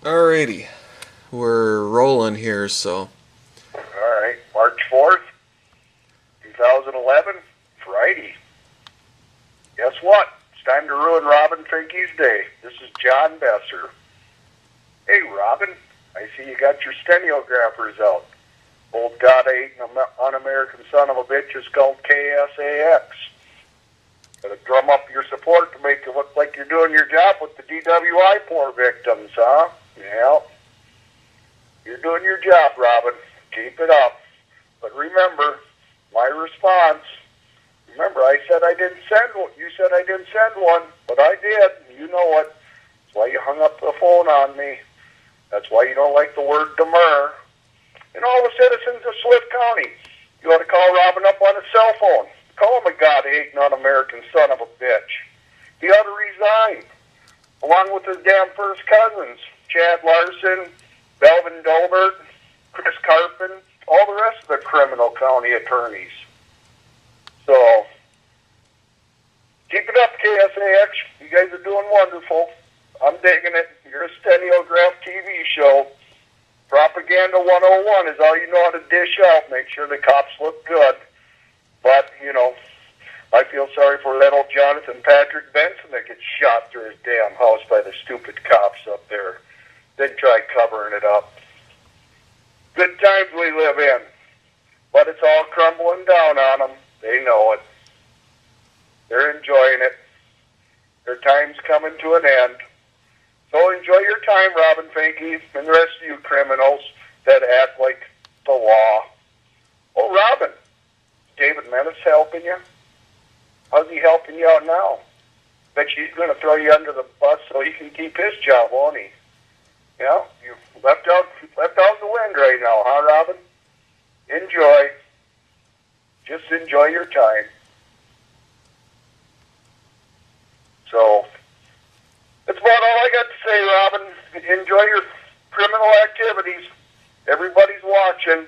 Alrighty, we're rolling here, so. All right, March 4th, 2011, Friday. Guess what? It's time to ruin Robin Finke's day. This is John Besser. Hey, Robin, I see you got your stenographers out. Old God I ate an un-American son of a bitch is called KSAX. Gotta drum up your support to make it look like you're doing your job with the DWI poor victims, huh? Yeah. You're doing your job, Robin. Keep it up. But remember, my response, remember I said I didn't send one. You said I didn't send one, but I did. You know it. That's why you hung up the phone on me. That's why you don't like the word demur. And all the citizens of Swift County, you ought to call Robin up on his cell phone. Call him a God-hating, un-American son of a bitch. He ought to resign, along with his damn first cousins, Chad Larson, Belvin Dolbert, Chris Carpin, all the rest of the criminal county attorneys. So, keep it up, KSAX. You guys are doing wonderful. I'm digging it. You're a stenograph TV show. Propaganda 101 is all you know how to dish out. Make sure the cops look good. But, you know, I feel sorry for little Jonathan Patrick Benson that gets shot through his damn house by the stupid cops up there. Then try covering it up. Good times we live in. But it's all crumbling down on them. They know it. They're enjoying it. Their time's coming to an end. So enjoy your time, Robin Finke, and the rest of you criminals that act like the law. Oh, Robin, David Menace helping you? How's he helping you out now? Bet you he's going to throw you under the bus so he can keep his job, won't he? Yeah, you left out the wind right now, huh, Robin? Enjoy. Just enjoy your time. So, that's about all I got to say, Robin. Enjoy your criminal activities. Everybody's watching.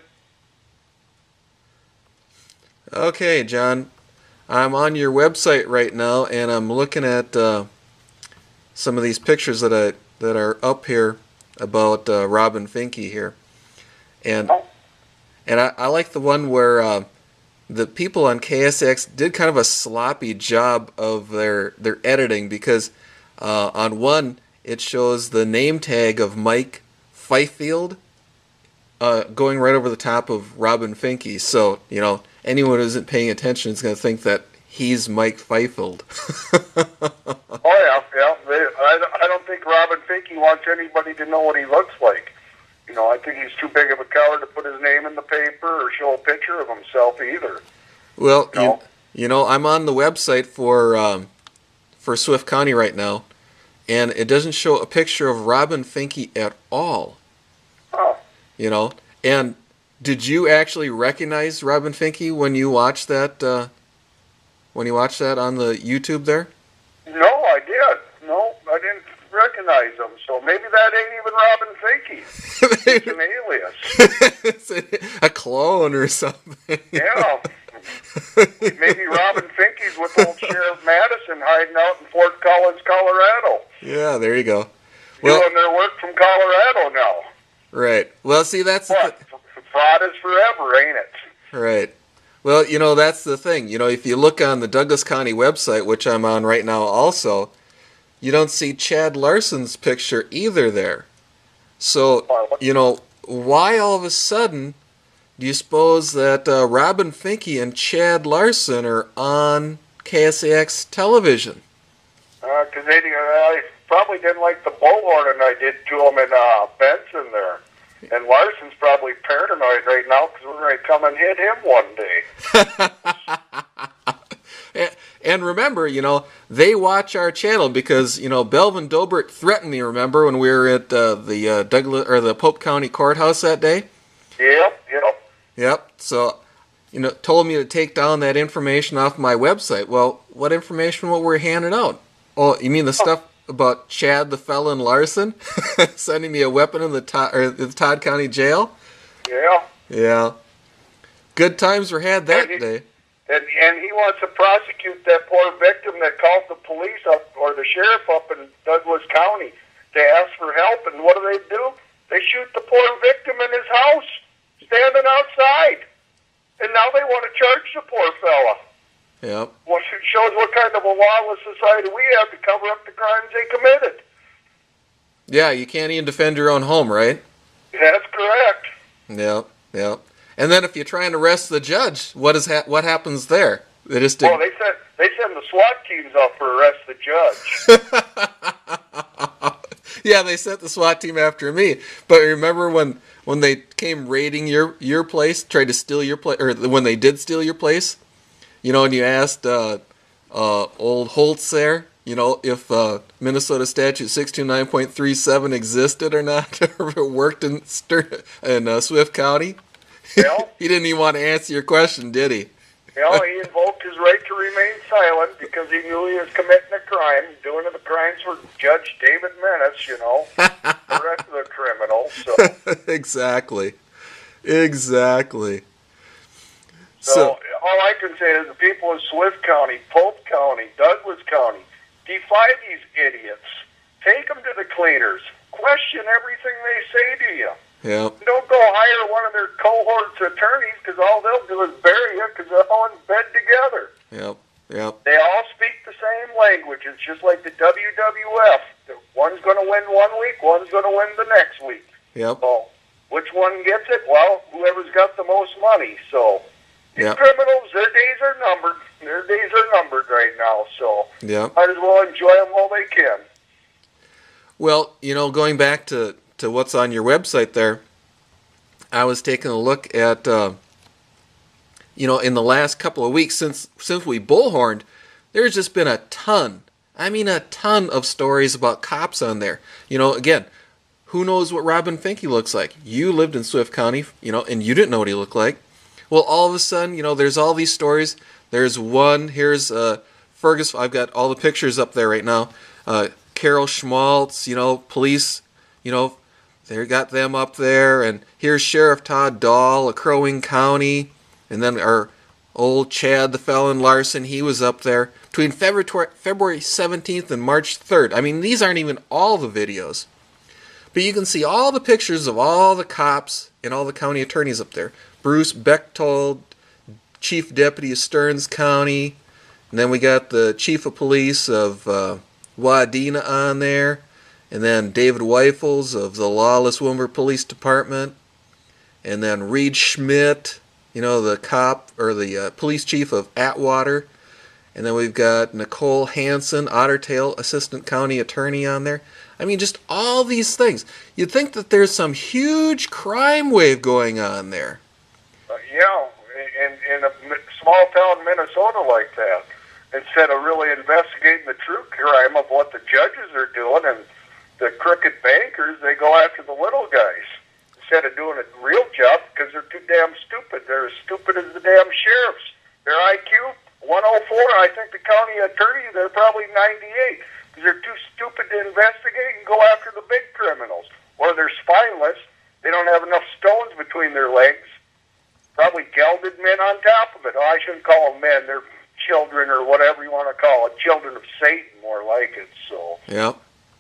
Okay, John. I'm on your website right now, and I'm looking at some of these pictures that are up here about Robin Finke here, and I like the one where the people on KSX did kind of a sloppy job of their editing, because on one it shows the name tag of Mike Fifield going right over the top of Robin Finke. So, you know, anyone who isn't paying attention is going to think that he's Mike Fifield. Oh, yeah. I don't think Robin Finke wants anybody to know what he looks like. You know, I think he's too big of a coward to put his name in the paper or show a picture of himself either. Well, No? you know, I'm on the website for Swift County right now, and it doesn't show a picture of Robin Finke at all. Oh. You know, and did you actually recognize Robin Finke when you watched that? When you watched that on the YouTube there? No, I did. No, I didn't recognize him. So maybe that ain't even Robin Finke. It's an alias. It's a clone or something. Yeah. Maybe Robin Finke's with old Sheriff Madison hiding out in Fort Collins, Colorado. Yeah, there you go. Doing their work from Colorado now. Right. Well, see, that's what? Fraud is forever, ain't it? Right. Well, you know, that's the thing. You know, if you look on the Douglas County website, which I'm on right now also, you don't see Chad Larson's picture either there. So, you know, why all of a sudden do you suppose that Robin Finke and Chad Larson are on KSAX television? Because I probably didn't like the bullhorning I did to him in Benson there. And Larson's probably paranoid right now because we're going to come and hit him one day. And remember, you know, they watch our channel because, you know, Belvin Dobert threatened me, remember, when we were at the Douglas or the Pope County Courthouse that day? Yep. So, you know, told me to take down that information off my website. Well, what information what we're handing out? Oh, you mean the stuff about Chad the Felon Larson sending me a weapon in the Todd County Jail? Yeah. Yeah. Good times were had that day. And he wants to prosecute that poor victim that called the police up or the sheriff up in Douglas County to ask for help, and what do? They shoot the poor victim in his house, standing outside. And now they want to charge the poor fella. Yep. Well, it shows what kind of a lawless society we have to cover up the crimes they committed. Yeah, you can't even defend your own home, right? That's correct. Yep, yep. And then if you try and arrest the judge, what happens there? They just Well, they send the SWAT teams out for arrest the judge. Yeah, they sent the SWAT team after me. But remember when they came raiding your place, tried to steal your place, or when they did steal your place, you know, and you asked old Holtz there, you know, if Minnesota Statute 629.37 existed or not, or if it worked in Swift County. Yeah. He didn't even want to answer your question, did he? You know, he invoked his right to remain silent because he knew he was committing a crime, doing the crimes for Judge David Menace, you know, the rest of the criminals. So. Exactly. So all I can say is the people of Swift County, Polk County, Douglas County, defy these idiots. Take them to the cleaners. Question everything they say to you. Yeah. Don't go hire one of their cohort's attorneys because all they'll do is bury you because they're all in bed together. Yep. Yep. They all speak the same language. It's just like the WWF. One's going to win one week, one's going to win the next week. Yep. So which one gets it? Well, whoever's got the most money. So these yep. criminals, their days are numbered. Their days are numbered right now. So yep. might as well enjoy them while they can. Well, you know, going back to what's on your website there, I was taking a look at, you know, in the last couple of weeks since we bullhorned, there's just been a ton of stories about cops on there. You know, again, who knows what Robin Finke looks like? You lived in Swift County, you know, and you didn't know what he looked like. Well, all of a sudden, you know, there's all these stories. There's one, here's Fergus, I've got all the pictures up there right now. Carol Schmaltz, you know, police, you know, they got them up there. And here's Sheriff Todd Dahl of Crow Wing County. And then our old Chad the Felon Larson, he was up there. Between February 17th and March 3rd. I mean, these aren't even all the videos. But you can see all the pictures of all the cops and all the county attorneys up there. Bruce Bechtold, Chief Deputy of Stearns County. And then we got the Chief of Police of Wadena on there. And then David Weifels of the Lawless Wilmer Police Department. And then Reed Schmidt, you know, the cop or the police chief of Atwater. And then we've got Nicole Hansen, Ottertail Assistant County Attorney on there. I mean, just all these things. You'd think that there's some huge crime wave going on there. Yeah, in a small town Minnesota like that, instead of really investigating the true crime of what the judges are doing and the crooked bankers, they go after the little guys instead of doing a real job because they're too damn stupid. They're as stupid as the damn sheriffs. Their IQ, 104. I think the county attorney, they're probably 98 because they're too stupid to investigate and go after the big criminals. Or they're spineless. They don't have enough stones between their legs. Probably gelded men on top of it. Oh, I shouldn't call them men. They're children or whatever you want to call it. Children of Satan, more like it. So. Yep.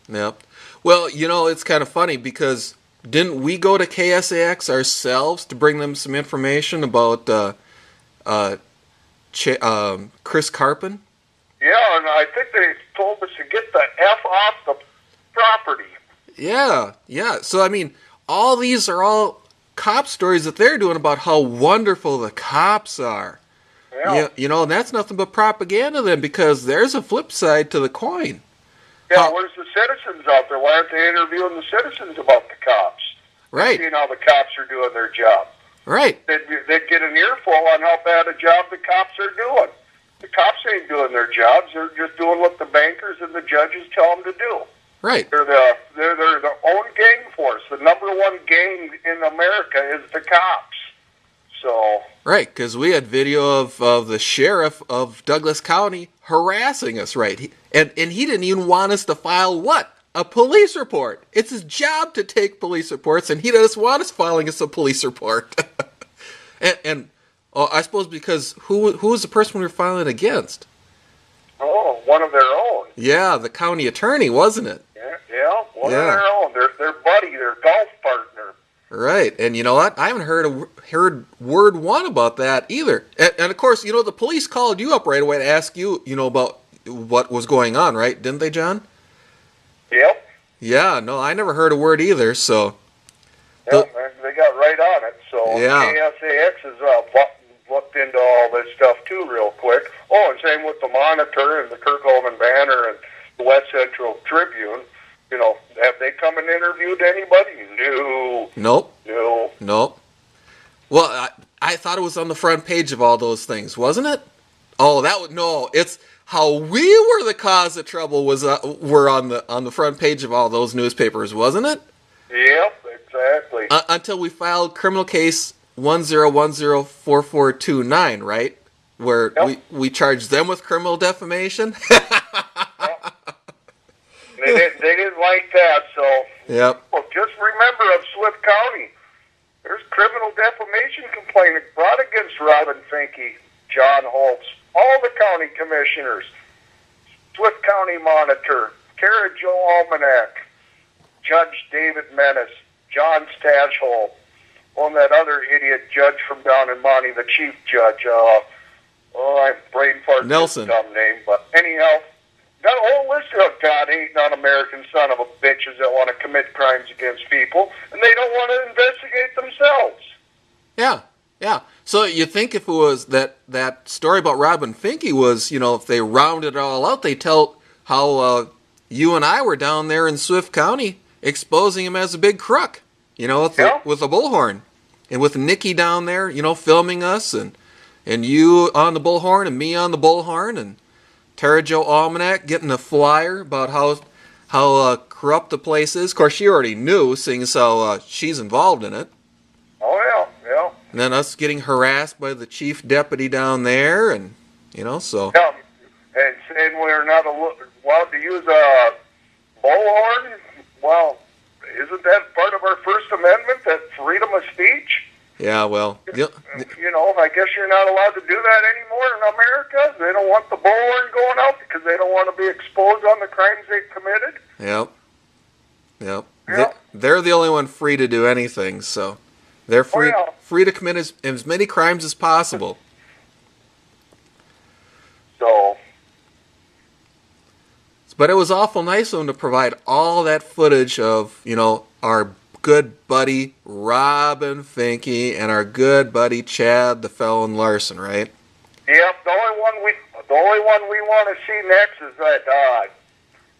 Yep. Well, you know, it's kind of funny because didn't we go to KSAX ourselves to bring them some information about Chris Carpin? Yeah, and I think they told us to get the F off the property. Yeah, yeah. So, I mean, all these are all cop stories that they're doing about how wonderful the cops are. Yeah. You know, and that's nothing but propaganda then because there's a flip side to the coin. Yeah, where's the citizens out there? Why aren't they interviewing the citizens about the cops? Right. Seeing how the cops are doing their job. Right. They'd get an earful on how bad a job the cops are doing. The cops ain't doing their jobs. They're just doing what the bankers and the judges tell them to do. Right. They're their own gang force. The number one gang in America is the cops. So. Right, because we had video of the sheriff of Douglas County harassing us, right? And he didn't even want us to file what? A police report. It's his job to take police reports, and he doesn't want us filing us a police report. and I suppose because who was the person we were filing against? Oh, one of their own. Yeah, the county attorney, wasn't it? Yeah, One of their own. Their buddy, their golf partner. Right, and you know what? I haven't heard word one about that either. And of course, you know, the police called you up right away to ask you, you know, about what was going on, right? Didn't they, John? Yep. Yeah, no, I never heard a word either, so... Yep, they got right on it, so yeah. KSAX has looked into all this stuff, too, real quick. Oh, and same with the Monitor and the Kirkhoven Banner and the West Central Tribune. You know, have they come and interviewed anybody? No. Nope. No. Nope. Well, I thought it was on the front page of all those things, wasn't it? Oh, no. It's how we were the cause of trouble were on the front page of all those newspapers, wasn't it? Yep, exactly. Until we filed criminal case 10104429, right? Where we charged them with criminal defamation. They didn't like that, so... Yep. Well, just remember of Swift County, there's criminal defamation complaint brought against Robin Finke, John Holtz, all the county commissioners, Swift County Monitor, Kara Joe Almanac, Judge David Menace, John Stashholt, and that other idiot judge from down in Monty, the chief judge. I'm brain farting Nelson. His dumb name, but anyhow... Got a whole list of God-hating, un-American son of a bitches that want to commit crimes against people, and they don't want to investigate themselves. Yeah. So you think if it was that story about Robin Finke was, you know, if they rounded it all out, they tell how you and I were down there in Swift County exposing him as a big crook, you know, with a bullhorn. And with Nikki down there, you know, filming us, and you on the bullhorn and me on the bullhorn, and Tara Jo Almanac getting a flyer about how corrupt the place is. Of course, she already knew, seeing as how she's involved in it. Oh, yeah. And then us getting harassed by the chief deputy down there, and, you know, so... Yeah, and saying we're not allowed to use a bullhorn? Well, isn't that part of our First Amendment, that freedom of speech? Yeah, well... You know, I guess you're not allowed to do that anymore in America. They don't want the bullhorn going out because they don't want to be exposed on the crimes they've committed. Yep. They're the only one free to do anything, so they're free to commit as many crimes as possible. So... But it was awful nice of them to provide all that footage of, you know, our good buddy Robin Finke and our good buddy Chad the Felon Larson, right? Yep, the only one we want to see next is that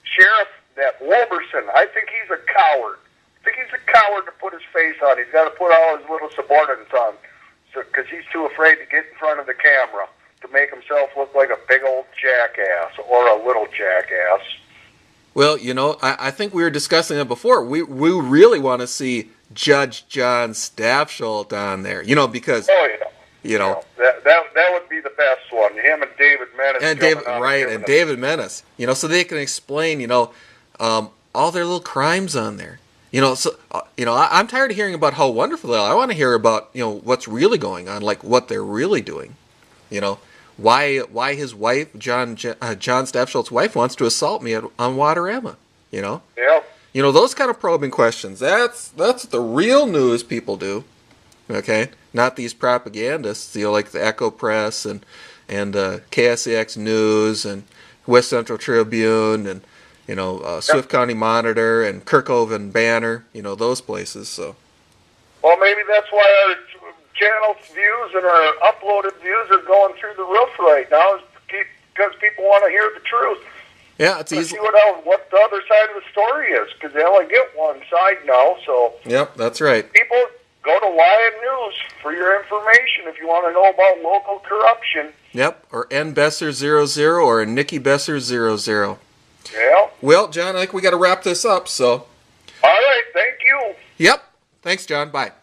sheriff, that Wilberson. I think he's a coward. I think he's a coward to put his face on. He's got to put all his little subordinates on, because he's too afraid to get in front of the camera to make himself look like a big old jackass or a little jackass. Well, you know, I think we were discussing it before. We really want to see Judge John Stashholt on there, you know, because, you know. That would be the best one, him and David Menace. And David Menace, you know, so they can explain, you know, all their little crimes on there. You know, so, you know, I'm tired of hearing about how wonderful they are. I want to hear about, you know, what's really going on, like what they're really doing, you know. Why his wife, John Stashholt's wife, wants to assault me on Waterama, you know? Yep. You know, those kind of probing questions, that's the real news people do, okay? Not these propagandists, you know, like the Echo Press and KSAX News and West Central Tribune and, you know, Swift County Monitor and Kirkhoven Banner, you know, those places, so. Well, maybe that's why our channel views and our uploaded views are going through the roof right now, is because people want to hear the truth. Yeah, it's easy. See what the other side of the story is, because they only get one side now. So yep, that's right. People, go to Wyatt News for your information if you want to know about local corruption. Yep, or N Besser 00 or Nikki Besser 00. Yeah. Well, John, I think we got to wrap this up. So. All right. Thank you. Yep. Thanks, John. Bye.